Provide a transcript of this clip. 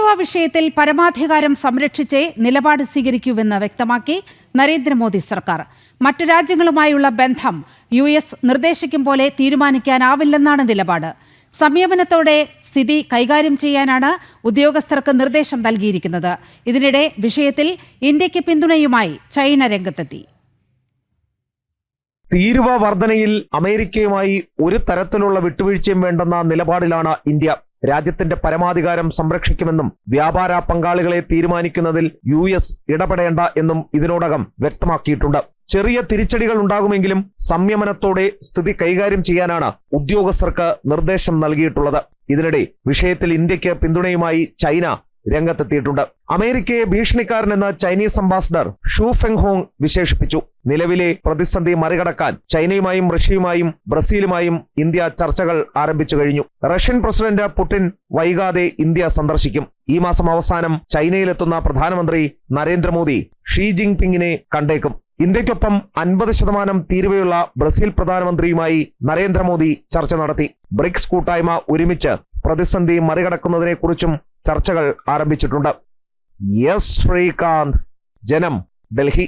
തീരുവ വിഷയത്തിൽ പരമാധികാരം സംരക്ഷിച്ചേ നിലപാട് സ്വീകരിക്കൂവെന്ന് വ്യക്തമാക്കി നരേന്ദ്രമോദി സർക്കാർ. മറ്റു രാജ്യങ്ങളുമായുള്ള ബന്ധം US നിർദ്ദേശിക്കും പോലെ തീരുമാനിക്കാനാവില്ലെന്നാണ് നിലപാട്. സംയമനത്തോടെ സ്ഥിതി കൈകാര്യം ചെയ്യാനാണ് ഉദ്യോഗസ്ഥർക്ക് നിർദ്ദേശം നൽകിയിരിക്കുന്നത്. ഇതിനിടെ വിഷയത്തിൽ ഇന്ത്യക്ക് പിന്തുണയുമായി ചൈന രംഗത്തെത്തി. തീരുവ വർധനയിൽ അമേരിക്കയുമായി ഒരു തരത്തിലുള്ള വിട്ടുവീഴ്ചയും വേണ്ടെന്ന നിലപാടിലാണ് ഇന്ത്യ. രാജ്യത്തിന്റെ പരമാധികാരം സംരക്ഷിക്കുമെന്നും വ്യാപാര പങ്കാളികളെ തീരുമാനിക്കുന്നതിൽ US ഇടപെടേണ്ട എന്നും ഇതിനോടകം വ്യക്തമാക്കിയിട്ടുണ്ട്. ചെറിയ തിരിച്ചടികൾ ഉണ്ടാകുമെങ്കിലും സംയമനത്തോടെ സ്ഥിതി കൈകാര്യം ചെയ്യാനാണ് ഉദ്യോഗസ്ഥർക്ക് നിർദ്ദേശം നൽകിയിട്ടുള്ളത്. ഇതിനിടെ വിഷയത്തിൽ ഇന്ത്യക്ക് പിന്തുണയുമായി ചൈന രംഗത്തെത്തിയിട്ടുണ്ട്. അമേരിക്കയെ ഭീഷണിക്കാരനെന്ന് ചൈനീസ് അംബാസഡർ ഷു ഫെങ്ഹോങ് വിശേഷിപ്പിച്ചു. നിലവിലെ പ്രതിസന്ധി മറികടക്കാൻ ചൈനയുമായും റഷ്യയുമായും ബ്രസീലുമായും ഇന്ത്യ ചർച്ചകൾ ആരംഭിച്ചു കഴിഞ്ഞു. റഷ്യൻ പ്രസിഡന്റ് പുടിൻ വൈകാതെ ഇന്ത്യ സന്ദർശിക്കും. ഈ മാസം അവസാനം ചൈനയിലെത്തുന്ന പ്രധാനമന്ത്രി നരേന്ദ്രമോദി ഷീ ജിൻപിങ്ങിനെ കണ്ടേക്കും. ഇന്ത്യക്കൊപ്പം 50% തീരുവയുള്ള ബ്രസീൽ പ്രധാനമന്ത്രിയുമായി നരേന്ദ്രമോദി ചർച്ച നടത്തി. ബ്രിക്സ് കൂട്ടായ്മ ഒരുമിച്ച് പ്രതിസന്ധി മറികടക്കുന്നതിനെക്കുറിച്ചും ചർച്ചകൾ ആരംഭിച്ചിട്ടുണ്ട്. ശ്രീകാന്ത്, ജനം, ഡൽഹി.